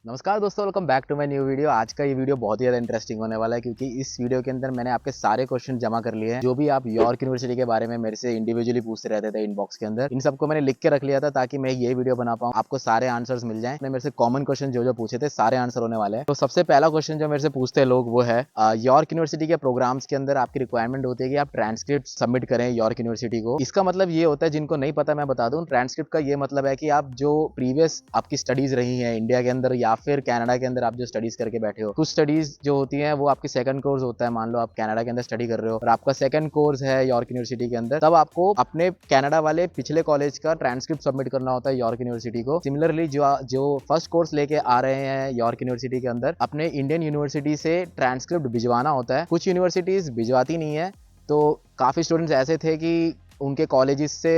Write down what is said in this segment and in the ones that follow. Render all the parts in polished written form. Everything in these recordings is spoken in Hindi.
नमस्कार दोस्तों, welcome back to my new video. आज का ये वीडियो बहुत ही ज़्यादा इंटरेस्टिंग होने वाला है क्योंकि इस वीडियो के अंदर मैंने आपके सारे क्वेश्चन जमा कर लिए हैं जो भी आप यॉर्क यूनिवर्सिटी के बारे में मेरे से इंडिविजुअली पूछते रहते थे इनबॉक्स के अंदर। इन सबको मैंने लिख के रख लिया था ताकि मैं ये वीडियो बना पाऊँ, आपको सारे आंसर्स मिल जाएं। मेरे से कॉमन क्वेश्चन जो जो पूछे थे सारे आंसर होने वाले हैं। तो सबसे पहला क्वेश्चन जो मेरे से पूछते हैं लोग वो है यॉर्क यूनिवर्सिटी के प्रोग्राम्स के अंदर आपकी रिक्वायरमेंट होती है कि आप ट्रांसक्रिप्ट सबमिट करें यॉर्क यूनिवर्सिटी को। इसका मतलब ये होता है, जिनको नहीं पता मैं बता दूं, ट्रांसक्रिप्ट का ये मतलब है कि आप जो प्रीवियस आपकी स्टडीज रही हैं इंडिया के अंदर या फिर कनाडा के अंदर आप जो स्टडीज करके बैठे हो, कुछ स्टडीज जो होती हैं वो आपकी सेकंड कोर्स होता है। मान लो आप कनाडा के अंदर स्टडी कर रहे हो और आपका सेकंड कोर्स है यॉर्क यूनिवर्सिटी के अंदर, तब आपको अपने कनाडा वाले पिछले कॉलेज का ट्रांसक्रिप्ट सबमिट करना होता है यॉर्क यूनिवर्सिटी को। सिमिलरली जो फर्स्ट कोर्स लेके आ रहे हैं यॉर्क यूनिवर्सिटी के अंदर, अपने इंडियन यूनिवर्सिटी से ट्रांसक्रिप्ट भिजवाना होता है। कुछ यूनिवर्सिटीज भिजवाती नहीं है, तो काफ़ी स्टूडेंट्स ऐसे थे कि उनके कॉलेजेस से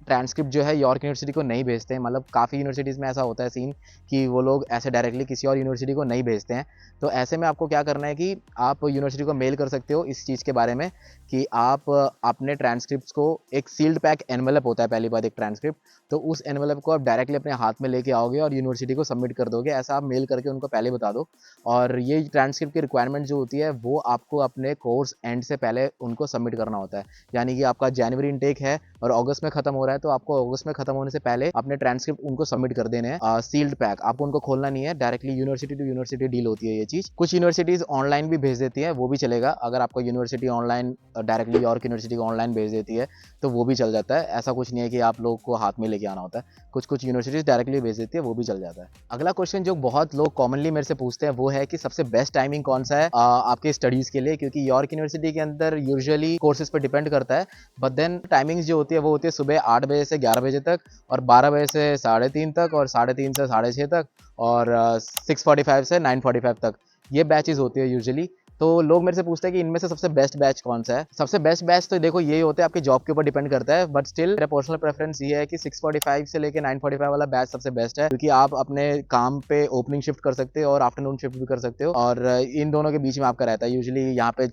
ट्रांसक्रिप्ट जो है यॉर्क यूनिवर्सिटी को नहीं भेजते हैं। मतलब काफ़ी यूनिवर्सिटीज़ में ऐसा होता है सीन कि वो लोग ऐसे डायरेक्टली किसी और यूनिवर्सिटी को नहीं भेजते हैं। तो ऐसे में आपको क्या करना है कि आप यूनिवर्सिटी को मेल कर सकते हो इस चीज़ के बारे में कि आप अपने ट्रांसक्रिप्ट्स को, एक सील्ड पैक एनवेलप होता है पहली बात एक ट्रांसक्रिप्ट, तो उस एनवेलप को आप डायरेक्टली अपने हाथ में लेके आओगे और यूनिवर्सिटी को सबमिट कर दोगे। ऐसा आप मेल करके उनको पहले बता दो। और ये ट्रांसक्रिप्ट की रिक्वायरमेंट जो होती है वो आपको अपने कोर्स एंड से पहले उनको सबमिट करना होता है। यानी कि आपका जनवरी इनटेक है और अगस्त में खत्म हो रहा है, तो आपको अगस्त में खत्म होने से पहले अपने ट्रांसक्रिप्ट उनको सबमिट कर देने हैं। सील्ड पैक आपको उनको खोलना नहीं है, directly university to university deal होती है ये चीज। कुछ यूनिवर्सिटीज ऑनलाइन भी भेज देती है, वो भी चलेगा। अगर आपको university online directly York university को ऑनलाइन भेज देती है तो वो भी चल जाता है। ऐसा कुछ नहीं है कि आप लोग को हाथ में लेके आना होता है। कुछ यूनिवर्सिटीज डायरेक्टली भेज देती है, वो भी चल जाता है। अगला क्वेश्चन जो बहुत लोग कॉमनली मेरे से पूछते हैं वो है कि सबसे बेस्ट टाइमिंग कौन सा है आपके स्टडीज के लिए, क्योंकि यॉर्क यूनिवर्सिटी के अंदर यूजुअली कोर्सेज पर डिपेंड करता है। बट देन टाइमिंग्स जो होती है वो होती है सुबह 8 बजे से 11 बजे तक, और 12 बजे से 3:30 तक, और 3:30 से 6:30 तक, और 6:45 से 9:45 तक। ये बैचेज होती है यूजुअली। तो लोग मेरे से पूछते हैं कि इनमें से सबसे बेस्ट बैच कौन सा है। सबसे बेस्ट बैच तो देखो यही होता है, आपके जॉब के ऊपर डिपेंड करता है। बट स्टिल मेरा पर्सनल प्रेफरेंस ये है कि 6:45 से लेके 9:45 वाला बैच सबसे बेस्ट है, क्योंकि आप अपने काम पे ओपनिंग शिफ्ट कर सकते हो और आफ्टरनून शिफ्ट भी कर सकते हो, और इन दोनों के बीच में आपका रहता है। यूजुअली यहाँ पे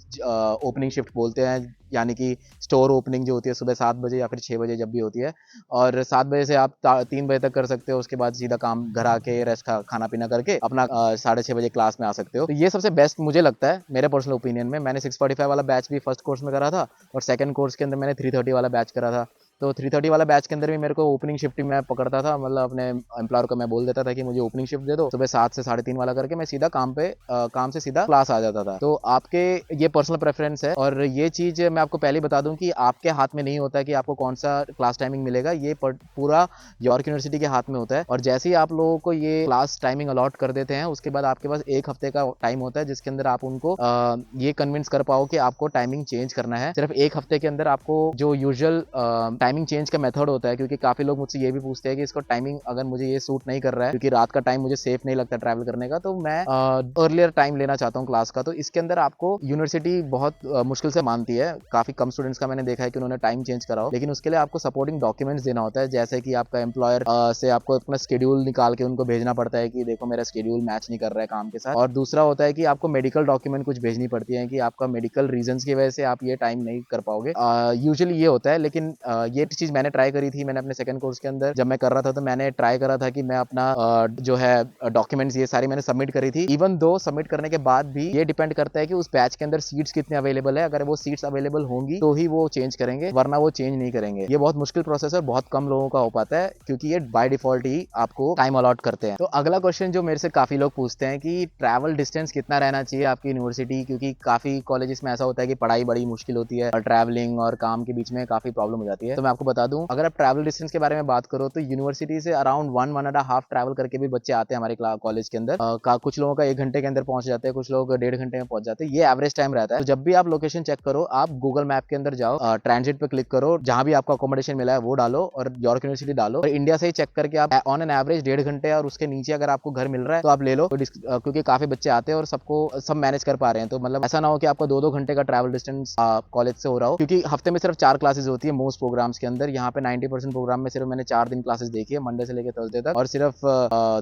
ओपनिंग शिफ्ट बोलते हैं, यानी कि स्टोर ओपनिंग जो होती है सुबह 7 बजे या फिर 6 बजे जब भी होती है, और 7 बजे से आप 3 बजे तक कर सकते हो। उसके बाद सीधा काम घर आके रेस्ट खाना पीना करके अपना 6:30 बजे क्लास में आ सकते हो। तो ये सबसे बेस्ट मुझे लगता है मेरे पर्सनल ओपिनियन में। मैंने 6:45 वाला बैच भी फर्स्ट कोर्स में करा था, और सेकंड कोर्स के अंदर मैंने 3:30 वाला बैच करा था। तो 3:30 वाला बैच के अंदर भी मेरे को ओपनिंग शिफ्ट ही मैं पकड़ता था। मतलब अपने एम्प्लॉयर को मैं बोल देता था कि मुझे ओपनिंग शिफ्ट दे दो, सुबह 7 से 3:30 वाला करके मैं सीधा काम से सीधा क्लास आ जाता था। तो आपके ये पर्सनल प्रेफरेंस है, और ये चीज मैं आपको पहले बता दूं कि आपके हाथ में नहीं होता है कि आपको कौन सा क्लास टाइमिंग मिलेगा। ये पूरा यॉर्क यूनिवर्सिटी के हाथ में होता है। और जैसे ही आप लोगों को ये क्लास टाइमिंग अलॉट कर देते हैं, उसके बाद आपके पास 1 हफ्ते का टाइम होता है जिसके अंदर आप उनको ये कन्विंस कर पाओ कि आपको टाइमिंग चेंज करना है। सिर्फ 1 हफ्ते के अंदर आपको जो यूजुअल टाइमिंग चेंज का मेथड होता है, क्योंकि काफी लोग मुझसे ये भी पूछते हैं कि इसको टाइमिंग अगर मुझे ये सूट नहीं कर रहा है, क्योंकि रात का टाइम मुझे सेफ नहीं लगता ट्रैवल करने का, तो मैं अर्लियर टाइम लेना चाहता हूँ क्लास का। तो इसके अंदर आपको यूनिवर्सिटी बहुत मुश्किल से मानती है। काफी कम स्टूडेंट्स का मैंने देखा है कि उन्होंने टाइम चेंज करा हो, लेकिन उसके लिए आपको सपोर्टिंग डॉक्यूमेंट्स देना होता है। जैसे कि आपका एम्प्लॉयर से आपको अपना शेड्यूल निकाल के उनको भेजना पड़ता है कि देखो मेरा शेड्यूल मैच नहीं कर रहा है काम के साथ। और दूसरा होता है कि आपको मेडिकल डॉक्यूमेंट कुछ भेजनी पड़ती है कि आपका मेडिकल रीजंस की वजह से आप ये टाइम नहीं कर पाओगे। यूजुअली ये होता है, लेकिन ये चीज मैंने ट्राई करी थी। मैंने अपने सेकंड कोर्स के अंदर जब मैं कर रहा था तो मैंने ट्राई करा था कि मैं अपना जो है डॉक्यूमेंट्स ये सारी मैंने सबमिट करी थी। इवन दो सबमिट करने के बाद भी ये डिपेंड करता है कि उस बैच के अंदर सीट्स कितने अवेलेबल है। अगर वो सीट्स अवेलेबल होंगी तो ही वो चेंज करेंगे, वरना वो चेंज नहीं करेंगे। ये बहुत मुश्किल प्रोसेस है, बहुत कम लोगों का हो पाता है, क्योंकि ये बाय डिफॉल्ट ही आपको टाइम अलॉट करते हैं। तो अगला क्वेश्चन जो मेरे से काफी लोग पूछते हैं कि ट्रैवल डिस्टेंस कितना रहना चाहिए आपकी यूनिवर्सिटी, क्योंकि काफी कॉलेजेस में ऐसा होता है कि पढ़ाई बड़ी मुश्किल होती है और ट्रैवलिंग और काम के बीच में काफी प्रॉब्लम हो जाती है। तो मैं आपको बता दूं, अगर आप ट्रैवल डिस्टेंस के बारे में बात करो तो यूनिवर्सिटी से अराउंड 1.5 ट्रैवल करके भी बच्चे आते हैं हमारे कॉलेज के अंदर। कुछ लोगों का 1 घंटे के अंदर पहुंच जाते हैं, कुछ लोग 1.5 घंटे में पहुंच जाते हैं। ये एवरेज टाइम रहता है। तो जब भी आप लोकेशन चेक करो, आप गूगल मैप के अंदर जाओ, ट्रांजिट पे क्लिक करो, जहां भी आपको अकोमोडेशन मिला है वो डालो और यॉर्क यूनिवर्सिटी डालो, और इंडिया से ही चेक करके आप ऑन एन एवरेज 1.5 घंटे और उसके नीचे अगर आपको घर मिल रहा है तो आप ले लो। क्योंकि काफी बच्चे आते हैं और सब मैनेज कर पा रहे हैं। तो मतलब ऐसा ना हो कि आपको 2-2 घंटे का ट्रैवल डिस्टेंस कॉलेज से हो रहा हो, क्योंकि हफ्ते में सिर्फ 4 क्लासेस होती है मोस्ट प्रोग्राम्स के अंदर। यहाँ पे 90% प्रोग्राम में सिर्फ मैंने 4 दिन क्लासेस देखी है, मंडे से लेकर थर्सडे तक, और सिर्फ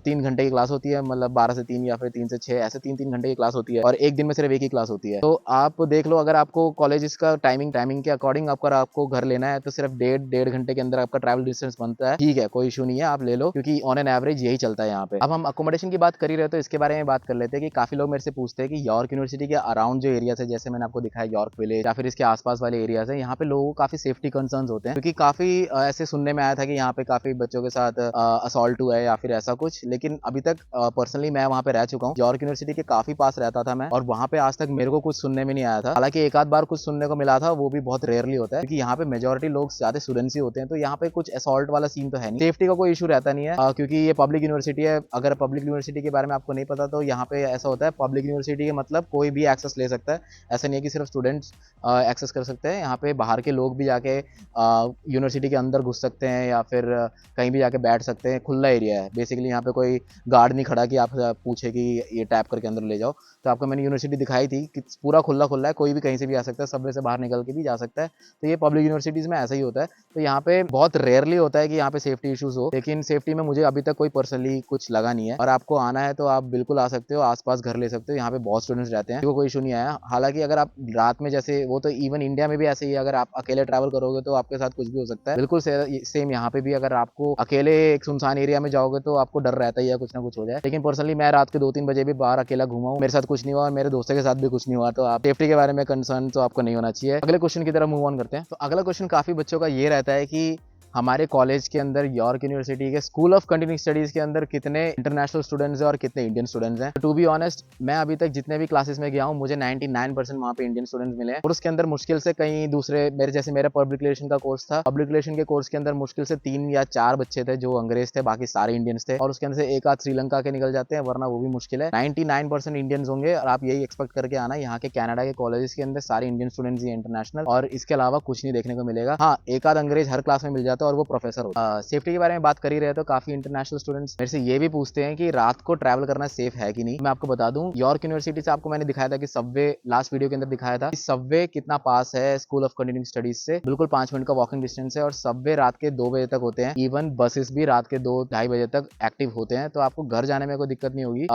3 घंटे की क्लास होती है, मतलब 12 से 3 या फिर 3 से 6, ऐसे 3-3 घंटे की क्लास होती है, और एक दिन में सिर्फ एक ही क्लास होती है। तो आप देख लो, अगर आपको कॉलेज का टाइमिंग के अकॉर्डिंग आपको घर लेना है तो सिर्फ डेढ़ घंटे के अंदर आपका ट्रैवल डिस्टेंस बनता है। ठीक है, कोई इशू नहीं है, आप ले लो, क्योंकि ऑन एन एवरेज यही चलता है यहाँ पे। अब हम अकोमोडेशन की बात कर ही रहे तो इसके बारे में बात कर लेते हैं कि काफी लोग मेरे से पूछते हैं कि यॉर्क यूनिवर्सिटी के अराउंड जो एरियाज है, जैसे मैंने आपको दिखाया यॉर्क विलेज या फिर इसके आसपास वाले एरियाज है, यहाँ पे लोगों को काफी सेफ्टी कंसर्न्स होते हैं, क्योंकि काफी ऐसे सुनने में आया था कि यहाँ पे काफी बच्चों के साथ असॉल्ट हुआ है या फिर ऐसा कुछ। लेकिन अभी तक पर्सनली मैं वहाँ पे रह चुका हूँ, यॉर्क यूनिवर्सिटी के काफी पास रहता था मैं, और वहाँ पे आज तक मेरे को कुछ सुनने में नहीं आया था। हालांकि एक आध बार कुछ सुनने को मिला था, वो भी बहुत रेयरली होता है, क्योंकि यहाँ पे मेजोरिटी लोग ज्यादा स्टूडेंट्स ही होते हैं, तो यहाँ पे कुछ असॉल्ट वाला सीन तो है नहीं, सेफ्टी का कोई इशू रहता नहीं है, क्योंकि ये पब्लिक यूनिवर्सिटी है। अगर पब्लिक यूनिवर्सिटी के बारे में आपको नहीं पता तो यहाँ पे ऐसा होता है, पब्लिक यूनिवर्सिटी के मतलब कोई भी एक्सेस ले सकता है, ऐसा नहीं है कि सिर्फ स्टूडेंट्स एक्सेस कर सकते हैं। यहाँ पे बाहर के लोग भी जाके यूनिवर्सिटी के अंदर घुस सकते हैं या फिर कहीं भी जाके बैठ सकते हैं, खुला एरिया है बेसिकली। यहाँ पे कोई गार्ड नहीं खड़ा कि आप पूछे कि ये टैप करके अंदर ले जाओ। तो आपको मैंने यूनिवर्सिटी दिखाई थी कि पूरा खुला है, कोई भी कहीं से भी आ सकता है, सबवे से बाहर निकल के भी जा सकता है। तो ये पब्लिक यूनिवर्सिटीज में ऐसा ही होता है। तो यहाँ पे बहुत रेयरली होता है कि यहाँ पे सेफ्टी इश्यूज हो, लेकिन सेफ्टी में मुझे अभी तक कोई पर्सनली कुछ लगा नहीं है। और आपको आना है तो आप बिल्कुल आ सकते हो, आसपास घर ले सकते हो, यहाँ पे बहुत स्टूडेंट्स रहते हैं, कोई इशू नहीं आया। हालांकि अगर आप रात में, जैसे वो तो इवन इंडिया में भी ऐसे ही है, अगर आप अकेले ट्रैवल करोगे तो आपके साथ कुछ भी हो सकता है। बिल्कुल सेम यहाँ पे भी, अगर आपको अकेले एक सुनसान एरिया में जाओगे तो आपको डर रहता ही है कुछ ना कुछ हो जाए। लेकिन पर्सनली मैं रात के 2-3 बजे भी बाहर अकेला घूमा हूँ, मेरे साथ कुछ नहीं हुआ और मेरे दोस्तों के साथ भी कुछ नहीं हुआ। तो आप सेफ्टी के बारे में कंसर्न तो आपको नहीं होना चाहिए। अगले क्वेश्चन की तरफ मूव ऑन करते हैं। तो अगला क्वेश्चन काफी बच्चों का ये रहता है कि हमारे कॉलेज के अंदर, यॉर्क यूनिवर्सिटी के स्कूल ऑफ कंटिन्यूइंग स्टडीज के अंदर कितने इंटरनेशनल स्टूडेंट्स हैं और कितने इंडियन स्टूडेंट्स हैं। टू बी ऑनेस्ट, मैं अभी तक जितने भी क्लासेस में गया हूँ, मुझे 99% वहाँ पे इंडियन स्टूडेंट्स मिले हैं, और उसके अंदर मुश्किल से कहीं दूसरे मेरा पब्लिक रिलेशन का कोर्स था, पब्लिक रिलेशन के कोर्स के अंदर मुश्किल से 3 या 4 बच्चे थे जो अंग्रेज थे, बाकी सारे इंडियंस थे, और उसके अंदर से एक आध श्रीलंका के निकल जाते हैं, वरना वो भी मुश्किल है। 99% इंडियंस होंगे, और आप यही एक्सपेक्ट करके आना, यहाँ के कनाडा के कॉलेजेस के अंदर सारे इंडियन स्टूडेंट्स ही इंटरनेशनल, और इसके अलावा कुछ नहीं देखने को मिलेगा। हाँ, एक आध अंग्रेज हर क्लास में मिल जाता है और वो प्रोफेसर होता है। सेफ्टी के बारे में बात कर ही रहे तो काफी इंटरनेशनल स्टूडेंट्स मेरे से ये भी पूछते हैं कि रात को ट्रैवल करना सेफ है कि नहीं। मैं आपको बता दूं, यॉर्क यूनिवर्सिटी से आपको मैंने दिखाया था कि सबवे, लास्ट वीडियो के अंदर दिखाया था कि सबवे कितना पास है स्कूल ऑफ कंटिन्यूइंग स्टडीज से, बिल्कुल 5 मिनट का वॉकिंग डिस्टेंस है, और सबवे रात के 2 बजे तक होते हैं, इवन बसेस भी रात के 2-2:30 बजे तक एक्टिव होते हैं। तो आपको घर जाने में कोई दिक्कत नहीं होगी।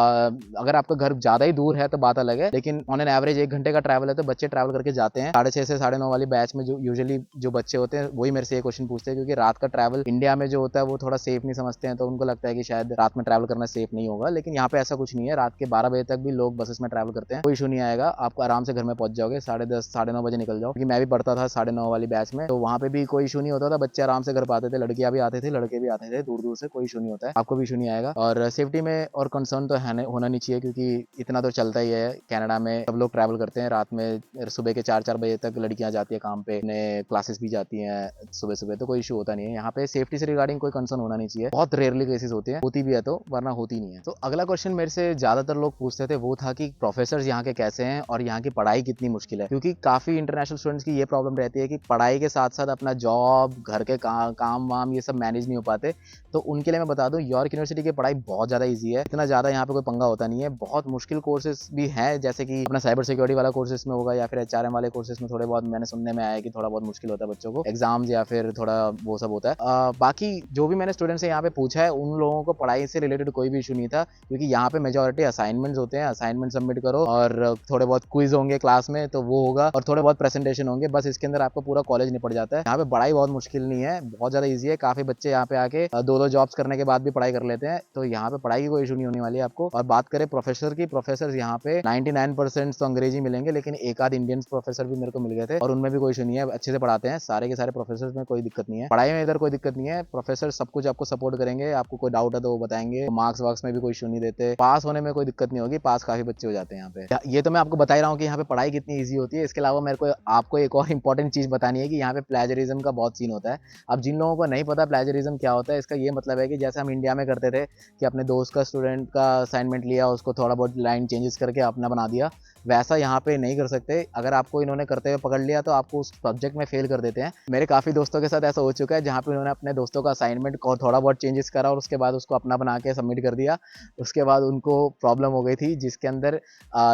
अगर आपका घर ज्यादा ही दूर है तो बात अलग है, लेकिन ऑन एन एवरेज 1 घंटे का ट्रैवल है, तो बच्चे ट्रैवल करके जाते हैं। 6:30 से 9:30 वाली बैच में जो यूजुअली जो बच्चे होते हैं वही मेरे से ये क्वेश्चन पूछते हैं, क्योंकि रात का ट्रैवल इंडिया में जो होता है वो थोड़ा सेफ नहीं समझते हैं, तो उनको लगता है कि शायद रात में ट्रैवल करना सेफ नहीं होगा। लेकिन यहाँ पे ऐसा कुछ नहीं है, रात के 12 बजे तक भी लोग बसेस में ट्रैवल करते हैं, कोई इशू नहीं आएगा, आपको आराम से घर में पहुंच जाओगे। 10:30 9:30 बजे निकल जाओ, क्योंकि मैं भी पढ़ता था 9:30 वाली बैच में, तो वहाँ पे भी कोई इशू नहीं होता था, बच्चे आराम से घर पाते थे, लड़कियां भी आते थे, लड़के भी आते थे, दूर दूर से, कोई इशू नहीं होता है, आपको भी इशू नहीं आएगा। और सेफ्टी में और कंसर्न तो होना नहीं चाहिए, क्योंकि इतना तो चलता ही है, कनाडा में सब लोग ट्रैवल करते हैं रात में, सुबह के 4-4 बजे तक लड़कियां जाती है काम पे, क्लासेस भी जाती हैं सुबह सुबह, तो कोई इशू होता नहीं है। यहाँ पे सेफ्टी से रिगार्डिंग कोई कंसर्न होना नहीं चाहिए, बहुत रेयरली केसेस होते हैं, होती भी है तो, वरना होती नहीं है। तो अगला क्वेश्चन मेरे से ज्यादातर लोग पूछते थे वो था कि प्रोफेसर्स यहाँ के कैसे हैं और यहाँ की पढ़ाई कितनी मुश्किल है, क्योंकि काफी इंटरनेशनल स्टूडेंट्स की ये प्रॉब्लम रहती है कि पढ़ाई के साथ साथ अपना जॉब, घर के काम वाम ये सब मैनेज नहीं हो पाते। तो उनके लिए मैं बता दूं, यॉर्क यूनिवर्सिटी की पढ़ाई बहुत ज्यादा ईजी है, इतना ज्यादा यहाँ पे कोई पंगा होता नहीं है। बहुत मुश्किल कोर्सेज भी है, जैसे कि अपना साइबर सिक्योरिटी वाला कोर्सेज में होगा, या फिर HRM वाले कोर्सेज में थोड़े बहुत मैंने सुनने में आया कि थोड़ा बहुत मुश्किल होता है बच्चों को, एग्जाम्स या फिर थोड़ा वो सब होता है। बाकी जो भी मैंने स्टूडेंट से यहाँ पे पूछा है, उन लोगों को पढ़ाई से रिलेटेड कोई भी इशू नहीं था, क्योंकि यहाँ पे मेजॉरिटी असाइनमेंट्स होते हैं, असाइनमेंट सबमिट करो, और थोड़े बहुत क्विज होंगे क्लास में तो वो होगा, और थोड़े बहुत प्रेजेंटेशन होंगे, बस इसके अंदर आपको पूरा कॉलेज निपट जाता है। यहाँ पे पढ़ाई बहुत मुश्किल नहीं है, बहुत ज्यादा ईजी है। काफी बच्चे यहाँ पे आके 2-2 जॉब्स करने के बाद भी पढ़ाई कर लेते हैं, तो यहाँ पे पढ़ाई की कोई इशू नहीं होने वाली है आपको। और बात करें प्रोफेसर की, प्रोफेसर यहाँ पे 99% तो अंग्रेजी मिलेंगे, लेकिन एक आध इंडियन प्रोफेसर भी मेरे को मिल गए थे, और उनमें भी कोई इशू नहीं है, अच्छे से पढ़ाते हैं सारे के सारे प्रोफेसर में, कोई दिक्कत नहीं है पढ़ाई में, इधर कोई दिक्कत नहीं है। प्रोफेसर सब कुछ आपको सपोर्ट करेंगे, आपको कोई डाउट है तो वो बताएंगे, मार्क्स वार्क्स में भी कोई इशू नहीं देते, पास होने में कोई दिक्कत नहीं होगी, पास काफी बच्चे हो जाते हैं यहाँ पे। ये तो मैं आपको बता ही रहा हूँ कि यहाँ पे पढ़ाई कितनी ईजी होती है। इसके अलावा मेरे को आपको एक और इंपॉर्टेंट चीज बतानी है कि यहाँ पे प्लेजरिज्म का बहुत सीन होता है। अब जिन लोगों को नहीं पता प्लेजरिज्म क्या होता है, इसका ये मतलब है कि जैसे हम इंडिया में करते थे कि अपने दोस्त का, स्टूडेंट का असाइनमेंट लिया, उसको थोड़ा बहुत लाइन चेंजेस करके अपना बना दिया, वैसा यहाँ पे नहीं कर सकते। अगर आपको इन्होंने करते हुए पकड़ लिया तो आपको उस सब्जेक्ट में फेल कर देते हैं। मेरे काफ़ी दोस्तों के साथ ऐसा हो चुका है जहाँ पे उन्होंने अपने दोस्तों का असाइनमेंट को थोड़ा बहुत चेंजेस करा और उसके बाद उसको अपना बना के सबमिट कर दिया। उसके बाद उनको प्रॉब्लम हो गई थी, जिसके अंदर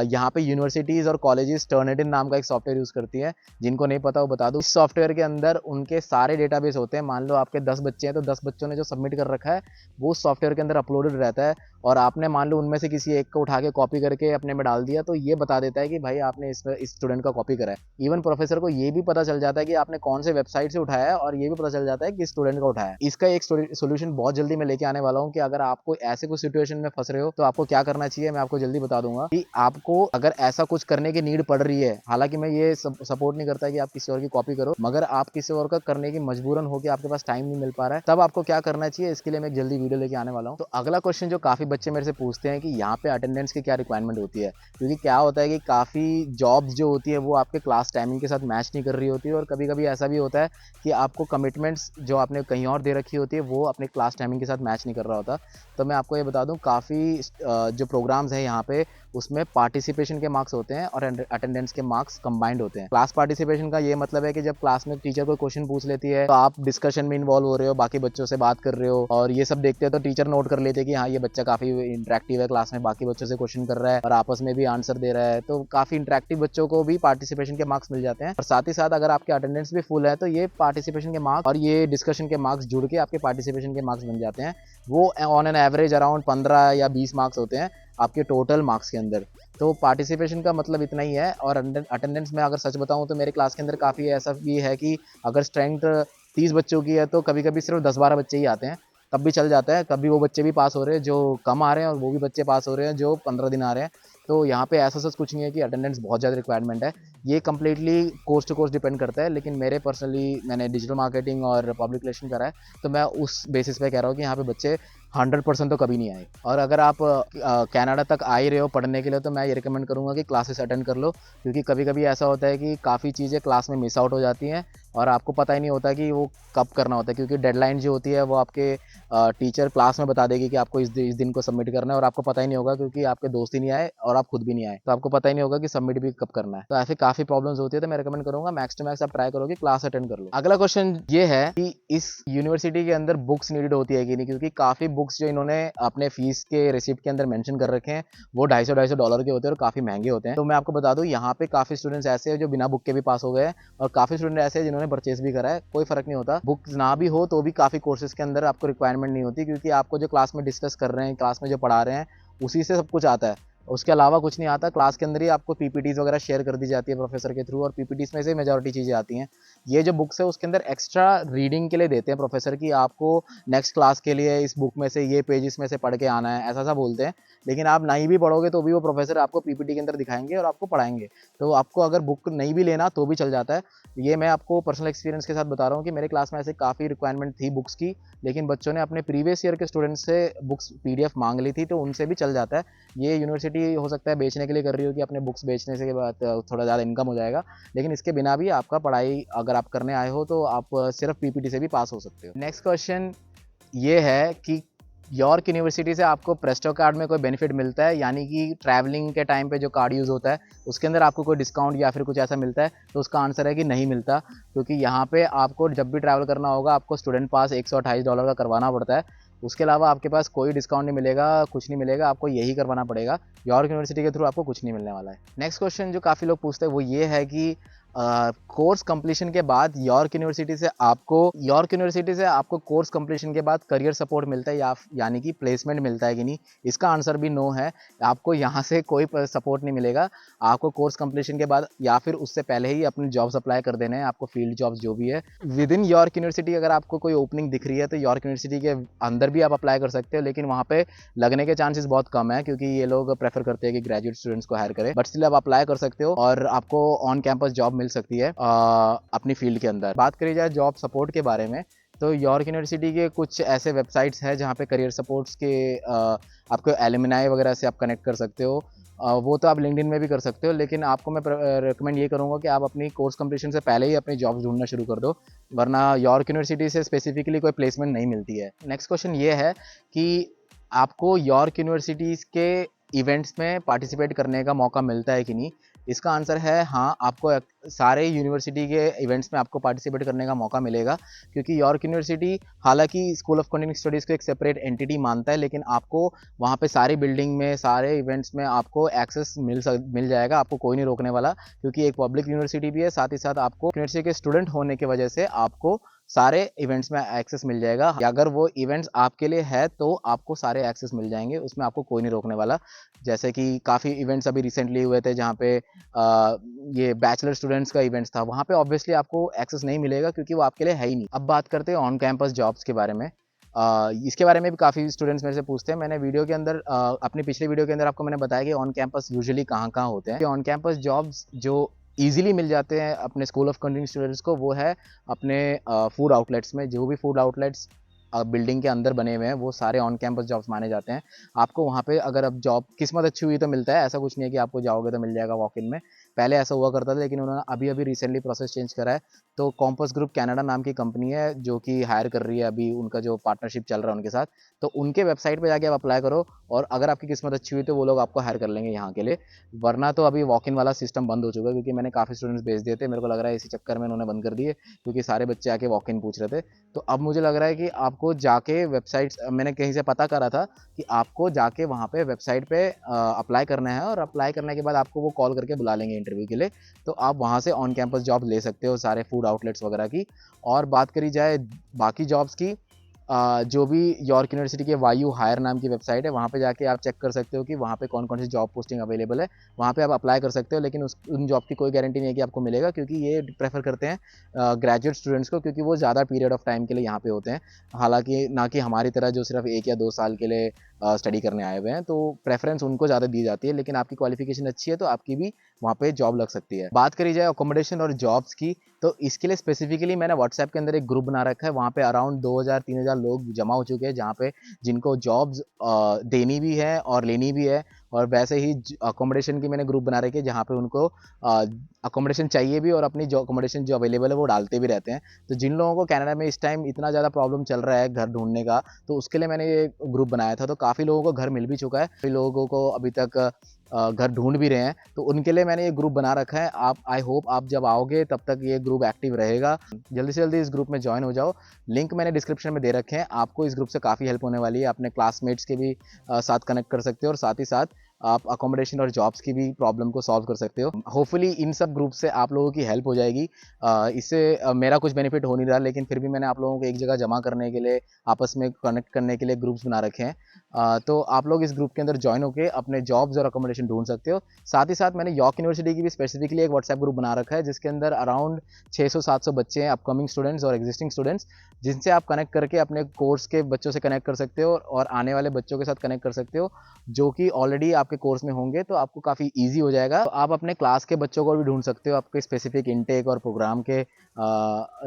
यहाँ पे यूनिवर्सिटीज़ और कॉलेजेस टर्निटिन नाम का एक सॉफ्टवेयर यूज़ करती है। जिनको नहीं पता वो बता दूँ, इस सॉफ्टवेयर के अंदर उनके सारे डेटाबेस होते हैं। मान लो आपके 10 बच्चे हैं तो 10 बच्चों ने जो सबमिट कर रखा है वो सॉफ्टवेयर के अंदर अपलोडेड रहता है, और आपने मान लो उनमें से किसी एक को उठा के कॉपी करके अपने में डाल दिया तो ये बता देता है कि भाई आपने इस स्टूडेंट का कॉपी करा है। इवन प्रोफेसर को ये भी पता चल जाता है कि आपने कौन से वेबसाइट से उठाया है, और ये भी पता चल जाता है कि स्टूडेंट का उठाया है। इसका एक सोल्यूशन बहुत जल्दी मैं लेके आने वाला हूँ कि अगर आपको ऐसे कुछ सिचुएशन में फंस रहे हो तो आपको क्या करना चाहिए, मैं आपको जल्दी बता दूंगा कि आपको अगर ऐसा कुछ करने की नीड पड़ रही है, हालांकि मैं ये सपोर्ट नहीं करता कि आप किसी और की कॉपी करो, मगर आप किसी और का करने की मजबूरन हो कि आपके पास टाइम नहीं मिल पा रहा है, तब आपको क्या करना चाहिए, इसके लिए मैं एक जल्दी वीडियो लेके आने वाला हूँ। तो अगला क्वेश्चन जो काफी बच्चे मेरे से पूछते हैं कि यहाँ पे अटेंडेंस की क्या रिक्वायरमेंट होती है, क्योंकि क्या होता है कि काफी जॉब्स जो होती है वो आपके क्लास टाइमिंग के साथ मैच नहीं कर रही होती है, और कभी कभी ऐसा भी होता है कि आपको कमिटमेंट्स जो आपने कहीं और दे रखी होती है वो अपने क्लास टाइमिंग के साथ मैच नहीं कर रहा होता। तो मैं आपको ये बता दूं, काफ़ी जो प्रोग्राम्स हैं यहाँ पे उसमें पार्टिसिपेशन के मार्क्स होते हैं और अटेंडेंस के मार्क्स कंबाइंड होते हैं। क्लास पार्टिसिपेशन का ये मतलब है कि जब क्लास में टीचर कोई क्वेश्चन पूछ लेती है तो आप डिस्कशन में इन्वॉल्व हो रहे हो, बाकी बच्चों से बात कर रहे हो, और ये सब देखते हैं तो टीचर नोट कर लेते हैं कि हाँ ये बच्चा काफ़ी इंटरेक्टिव है, क्लास में बाकी बच्चों से क्वेश्चन कर रहा है और आपस में भी आंसर दे रहा है, तो काफ़ी इंटरेक्टिव बच्चों को भी पार्टिसिपेशन के मार्क्स मिल जाते हैं। और साथ ही साथ अगर आपके अटेंडेंस भी फुल है तो ये पार्टिसिपेशन के मार्क्स और ये डिस्कशन के मार्क्स जुड़ के आपके पार्टिसिपेशन के मार्क्स बन जाते हैं। वो ऑन एन एवरेज अराउंड 15 या 20 मार्क्स होते हैं आपके टोटल मार्क्स के अंदर। तो पार्टिसिपेशन का मतलब इतना ही है। और अटेंडेंस में अगर सच बताऊं तो मेरे क्लास के अंदर काफ़ी ऐसा भी है कि अगर स्ट्रेंथ 30 बच्चों की है तो कभी कभी सिर्फ 10-12 बच्चे ही आते हैं, तब भी चल जाता है। कभी वो बच्चे भी पास हो रहे हैं जो कम आ रहे हैं और वो भी बच्चे पास हो रहे हैं जो 15 दिन आ रहे हैं। तो यहाँ पे ऐसा सच कुछ नहीं है कि अटेंडेंस बहुत ज़्यादा रिक्वायरमेंट है, ये completely course to course depend करता है। लेकिन मेरे पर्सनली मैंने डिजिटल मार्केटिंग और पब्लिक रिलेशन करा है, तो मैं उस बेसिस पे कह रहा हूँ कि यहाँ पे बच्चे 100% तो कभी नहीं आए। और अगर आप कनाडा तक आ ही रहे हो पढ़ने के लिए तो मैं ये रिकमेंड करूँगा कि क्लासेस अटेंड कर लो, क्योंकि कभी कभी ऐसा होता है कि काफ़ी चीज़ें क्लास में मिस आउट हो जाती हैं और आपको पता ही नहीं होता कि वो कब करना होता है, क्योंकि डेडलाइन जो होती है वो आपके टीचर क्लास में बता देगी कि आपको इस दिन को सबमिट करना है, और आपको पता ही नहीं होगा क्योंकि आपके दोस्त ही नहीं आए और आप खुद भी नहीं आए, तो आपको पता ही नहीं होगा कि सबमिट भी कब करना है। तो ऐसे काफ़ी प्रॉब्लम्स होती है, तो मैं रिकमेंड करूँगा मैक्स टू मैक्स आप ट्राई करो कि क्लास अटेंड कर लो। अगला क्वेश्चन ये है कि इस यूनिवर्सिटी के अंदर बुक्स नीडेड होती है कि नहीं, क्योंकि काफ़ी बुक्स जो इन्होंने अपने फीस के रिसिप्ट के अंदर मेंशन कर रखे हैं वो $250-$250 के होते हैं और काफ़ी महंगे होते हैं। तो मैं आपको बता दूं, यहाँ पे काफ़ी स्टूडेंट्स ऐसे हैं जो बिना बुक के भी पास हो गए हैं, और काफ़ी स्टूडेंट ऐसे हैं जिन्होंने परचेस भी करा है। कोई फर्क नहीं होता, बुक्स ना भी हो तो भी काफ़ी कोर्सेज के अंदर आपको रिक्वायरमेंट नहीं होती, क्योंकि आपको जो क्लास में डिस्कस कर रहे हैं, क्लास में जो पढ़ा रहे हैं उसी से सब कुछ आता है, उसके अलावा कुछ नहीं आता। क्लास के अंदर ही आपको पीपीटीज वगैरह शेयर कर दी जाती है प्रोफेसर के थ्रू, और पीपीटीज में से मेजॉरिटी चीज़ें आती हैं। ये जो बुक्स है उसके अंदर एक्स्ट्रा रीडिंग के लिए देते हैं प्रोफेसर की, आपको नेक्स्ट क्लास के लिए इस बुक में से ये पेजेस में से पढ़ के आना है, ऐसा बोलते हैं। लेकिन आप नहीं भी पढ़ोगे तो भी वो प्रोफेसर आपको पीपीटी के अंदर दिखाएंगे और आपको पढ़ाएंगे। तो आपको अगर बुक नहीं भी लेना तो भी चल जाता है। ये मैं आपको पर्सनल एक्सपीरियंस के साथ बता रहा हूँ कि मेरे क्लास में ऐसे काफ़ी रिक्वायरमेंट थी बुक्स की, लेकिन बच्चों ने अपने प्रीवियस ईयर के स्टूडेंट्स से बुक्स पीडीएफ मांग ली थी, तो उनसे भी चल जाता है। ये यूनिवर्सिटी हो सकता है बेचने के लिए कर रही हो कि अपने बुक्स बेचने से के बाद थोड़ा ज़्यादा इनकम हो जाएगा, लेकिन इसके बिना भी आपका पढ़ाई अगर आप करने आए हो तो आप सिर्फ पीपीटी से भी पास हो सकते हो। नेक्स्ट क्वेश्चन ये है कि यॉर्क यूनिवर्सिटी से आपको प्रेस्टो कार्ड में कोई बेनिफिट मिलता है, यानी कि ट्रैवलिंग के टाइम पे जो कार्ड यूज़ होता है उसके अंदर आपको कोई डिस्काउंट या फिर कुछ ऐसा मिलता है। तो उसका आंसर है कि नहीं मिलता, क्योंकि यहाँ पे आपको जब भी ट्रैवल करना होगा आपको स्टूडेंट पास $128 का करवाना पड़ता है। उसके अलावा आपके पास कोई डिस्काउंट नहीं मिलेगा, कुछ नहीं मिलेगा, आपको यही करवाना पड़ेगा। यॉर्क यूनिवर्सिटी के थ्रू आपको कुछ नहीं मिलने वाला है। नेक्स्ट क्वेश्चन जो काफ़ी लोग पूछते हैं वो ये है कि कोर्स कंप्लीशन के बाद यॉर्क यूनिवर्सिटी से आपको कोर्स कंप्लीशन के बाद करियर सपोर्ट मिलता है, यानी कि प्लेसमेंट मिलता है कि नहीं। इसका आंसर भी नो है, आपको यहाँ से कोई सपोर्ट नहीं मिलेगा। आपको कोर्स कंप्लीशन के बाद या फिर उससे पहले ही अपने जॉब्स अप्लाई कर देने हैं, आपको फील्ड जॉब्स जो भी है विद इन यॉर्क यूनिवर्सिटी। अगर आपको कोई ओपनिंग दिख रही है तो यॉर्क यूनिवर्सिटी के अंदर भी आप अप्लाई कर सकते हो, लेकिन वहाँ पे लगने के चांसेस बहुत कम है, क्योंकि ये लोग प्रेफर करते हैं कि ग्रेजुएट स्टूडेंट्स को हायर करें। बट स्टिल आप अप्लाई कर सकते हो और आपको ऑन कैंपस जॉब मिल सकती है अपनी फील्ड के अंदर। बात करी जाए जॉब सपोर्ट के बारे में, तो यॉर्क यूनिवर्सिटी के कुछ ऐसे वेबसाइट्स हैं जहाँ पे करियर सपोर्ट्स के आपको एलुमनाई वगैरह से आप कनेक्ट कर सकते हो। वो तो आप लिंक्डइन में भी कर सकते हो, लेकिन आपको मैं रिकमेंड ये करूँगा कि आप अपनी कोर्स कंप्लीशन से पहले ही अपनी जॉब ढूंढना शुरू कर दो, वरना यॉर्क यूनिवर्सिटी से स्पेसिफिकली कोई प्लेसमेंट नहीं मिलती है। नेक्स्ट क्वेश्चन ये है कि आपको यॉर्क यूनिवर्सिटीज़ के इवेंट्स में पार्टिसिपेट करने का मौका मिलता है कि नहीं? इसका आंसर है हाँ, आपको सारे यूनिवर्सिटी के इवेंट्स में आपको पार्टिसिपेट करने का मौका मिलेगा, क्योंकि यॉर्क यूनिवर्सिटी हालांकि स्कूल ऑफ कंटिन्यूइंग स्टडीज़ को एक सेपरेट एंटिटी मानता है, लेकिन आपको वहाँ पे सारी बिल्डिंग में, सारे इवेंट्स में आपको एक्सेस मिल जाएगा, आपको कोई नहीं रोकने वाला, क्योंकि एक पब्लिक यूनिवर्सिटी भी है। साथ ही साथ आपको यूनिवर्सिटी के स्टूडेंट होने की वजह से आपको सारे इवेंट्स में एक्सेस मिल जाएगा। अगर वो इवेंट्स आपके लिए है तो आपको सारे एक्सेस मिल जाएंगे, उसमें आपको कोई नहीं रोकने वाला। जैसे कि काफ़ी इवेंट्स अभी रिसेंटली हुए थे जहाँ पे ये बैचलर स्टूडेंट्स का इवेंट्स था, वहाँ पे ऑब्वियसली आपको एक्सेस नहीं मिलेगा क्योंकि वो आपके लिए है ही नहीं। अब बात करते हैं ऑन कैंपस जॉब्स के बारे में। इसके बारे में भी काफ़ी स्टूडेंट्स मेरे से पूछते हैं। मैंने वीडियो के अंदर अपनी पिछले वीडियो के अंदर आपको मैंने बताया कि ऑन कैंपस यूजुअली कहाँ होते हैं। ऑन कैंपस जॉब्स जो ईजिली मिल जाते हैं अपने स्कूल ऑफ कंटिन्यूइंग स्टूडेंट्स को, वो है अपने फूड आउटलेट्स में। जो भी फूड आउटलेट्स बिल्डिंग के अंदर बने हुए हैं वो सारे ऑन कैंपस जॉब्स माने जाते हैं। आपको वहाँ पे अगर अब जॉब किस्मत अच्छी हुई तो मिलता है, ऐसा कुछ नहीं है कि आपको जाओगे तो मिल जाएगा वॉक इन में। पहले ऐसा हुआ करता था, लेकिन उन्होंने अभी अभी रिसेंटली प्रोसेस चेंज करा है। तो कॉम्पस ग्रुप कनाडा नाम की कंपनी है जो कि हायर कर रही है, अभी उनका जो पार्टनरशिप चल रहा है उनके साथ। तो उनके वेबसाइट पे जाके आप अप्लाई करो, और अगर आपकी किस्मत अच्छी हुई तो वो लोग आपको हायर कर लेंगे यहाँ के लिए। वरना तो अभी वॉक इन वाला सिस्टम बंद हो चुका है, क्योंकि मैंने काफ़ी स्टूडेंट्स भेज दिए थे। मेरे को लग रहा है इसी चक्कर में उन्होंने बंद कर दिए, क्योंकि सारे बच्चे आके वॉक इन पूछ रहे थे। तो अब मुझे लग रहा है कि आपको जाके वेबसाइट्स, मैंने कहीं से पता करा था कि आपको जाके वहाँ पे वेबसाइट पे अप्लाई करना है, और अप्लाई करने के बाद आपको वो कॉल करके बुला लेंगे इंटरव्यू के लिए। तो आप वहाँ से ऑन कैंपस जॉब ले सकते हो सारे फूड आउटलेट्स वगैरह की। और बात करी जाए बाकी जॉब्स की, जो भी यॉर्क यूनिवर्सिटी के वायु हायर नाम की वेबसाइट है, वहाँ पे जाके आप चेक कर सकते हो कि वहाँ पे कौन कौन सी जॉब पोस्टिंग अवेलेबल है। वहाँ पे आप अप्लाई कर सकते हो, लेकिन उन जॉब की कोई गारंटी नहीं है कि आपको मिलेगा, क्योंकि ये प्रेफर करते हैं ग्रेजुएट स्टूडेंट्स को, क्योंकि वो ज़्यादा पीरियड ऑफ टाइम के लिए यहाँ पे होते हैं। हालांकि ना कि हमारी तरह जो सिर्फ 1 या 2 साल के लिए स्टडी करने आए हुए हैं, तो प्रेफरेंस उनको ज़्यादा दी जाती है। लेकिन आपकी क्वालिफिकेशन अच्छी है तो आपकी भी वहाँ पे जॉब लग सकती है। बात करी जाए अकोमोडेशन और जॉब्स की, तो इसके लिए स्पेसिफिकली मैंने व्हाट्सएप के अंदर एक ग्रुप बना रखा है। वहाँ पे अराउंड 2000-3000 लोग जमा हो चुके हैं, जहाँ पे जिनको जॉब्स देनी भी है और लेनी भी है। और वैसे ही अकोमोडेशन की मैंने ग्रुप बना रखी है, जहाँ पे उनको अकोमोडेशन चाहिए भी, और अपनी जो अकोमोडेशन जो अवेलेबल है वो डालते भी रहते हैं। तो जिन लोगों को कनाडा में इस टाइम इतना ज़्यादा प्रॉब्लम चल रहा है घर ढूंढने का, तो उसके लिए मैंने ये ग्रुप बनाया था। तो काफ़ी लोगों को घर मिल भी चुका है, कई लोगों को अभी तक घर ढूंढ भी रहे हैं। तो उनके लिए मैंने ये ग्रुप बना रखा है। आप, आई होप आप जब आओगे तब तक ये ग्रुप एक्टिव रहेगा। जल्दी से जल्दी इस ग्रुप में ज्वाइन हो जाओ। लिंक मैंने डिस्क्रिप्शन में दे रखे हैं। आपको इस ग्रुप से काफ़ी हेल्प होने वाली है। अपने क्लासमेट्स के भी साथ कनेक्ट कर सकते हो, और साथ ही साथ आप अकोमोडेशन और जॉब्स की भी प्रॉब्लम को सॉल्व कर सकते हो। होपफुली इन सब ग्रुप से आप लोगों की हेल्प हो जाएगी। इससे मेरा कुछ बेनिफिट हो नहीं रहा, लेकिन फिर भी मैंने आप लोगों को एक जगह जमा करने के लिए, आपस में कनेक्ट करने के लिए ग्रुप्स बना रखे हैं। तो आप लोग इस ग्रुप के अंदर ज्वाइन होकर अपने जॉब्स और अकोमोडेशन ढूंढ सकते हो। साथ ही साथ मैंने यॉर्क यूनिवर्सिटी की भी स्पेसिफिकली एक व्हाट्सएप ग्रुप बना रखा है, जिसके अंदर अराउंड 600-700 बच्चे हैं, अपकमिंग स्टूडेंट्स और एग्जिस्टिंग स्टूडेंट्स, जिनसे आप कनेक्ट करके अपने कोर्स के बच्चों से कनेक्ट कर सकते हो, और आने वाले बच्चों के साथ कनेक्ट कर सकते हो जो कि ऑलरेडी आपके कोर्स में होंगे। तो आपको काफ़ी ईजी हो जाएगा। तो आप अपने क्लास के बच्चों को भी ढूंढ सकते हो, आपके स्पेसिफिक इनटेक और प्रोग्राम के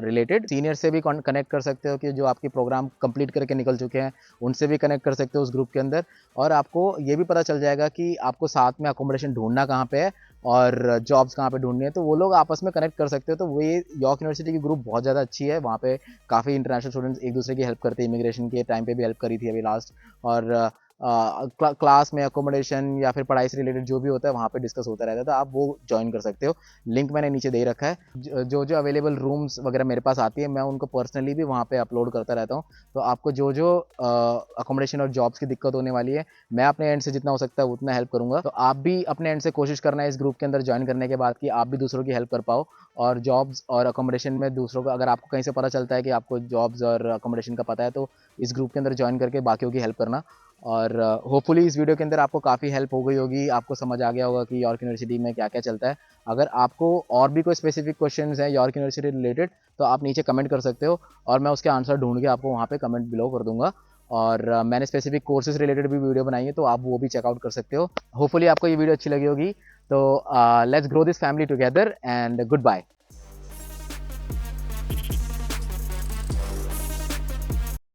रिलेटेड। सीनियर से भी कनेक्ट कर सकते हो, कि जो आपकी प्रोग्राम कंप्लीट करके निकल चुके हैं, उनसे भी कनेक्ट कर सकते हो उस ग्रुप के अंदर। और आपको ये भी पता चल जाएगा कि आपको साथ में अकोमोडेशन ढूंढना कहाँ पे है और जॉब्स कहाँ पे ढूंढनी है। तो वो लोग आपस में कनेक्ट कर सकते हो। तो वो ये यॉर्क यूनिवर्सिटी की ग्रुप बहुत ज़्यादा अच्छी है। वहाँ पे काफ़ी इंटरनेशनल स्टूडेंट्स एक दूसरे की हेल्प करते हैं। इमिग्रेशन के टाइम पे भी हेल्प करी थी अभी लास्ट। और क्लास में अकोमोडेशन या फिर पढ़ाई से रिलेटेड जो भी होता है वहाँ पे डिस्कस होता रहता है। तो आप वो ज्वाइन कर सकते हो। लिंक मैंने नीचे दे रखा है। जो जो अवेलेबल रूम्स वगैरह मेरे पास आती है, मैं उनको पर्सनली भी वहाँ पे अपलोड करता रहता हूँ। तो आपको जो जो अकोमोडेशन और जॉब्स की दिक्कत होने वाली है, मैं अपने एंड से जितना हो सकता है उतना हेल्प करूँगा। तो आप भी अपने एंड से कोशिश करना है इस ग्रुप के अंदर ज्वाइन करने के बाद, कि आप भी दूसरों की हेल्प कर पाओ। और जॉब्स और अकोमोडेशन में दूसरों को, अगर आपको कहीं से पता चलता है कि आपको जॉब्स और अकोमोडेशन का पता है, तो इस ग्रुप के अंदर ज्वाइन करके बाकियों की हेल्प करना। और होपफुली इस वीडियो के अंदर आपको काफ़ी हेल्प हो गई होगी, आपको समझ आ गया होगा कि यॉर्क यूनिवर्सिटी में क्या क्या चलता है। अगर आपको और भी कोई स्पेसिफिक क्वेश्चंस हैं यॉर्क यूनिवर्सिटी रिलेटेड, तो आप नीचे कमेंट कर सकते हो, और मैं उसके आंसर ढूंढ के आपको वहाँ पे कमेंट बिलो कर दूंगा। और मैंने स्पेसिफिक कोर्सेज रिलेटेड भी वीडियो बनाई है, तो आप वो भी चेकआउट कर सकते हो। होपफुली आपको ये वीडियो अच्छी लगी होगी। तो let's grow this family together, and good bye.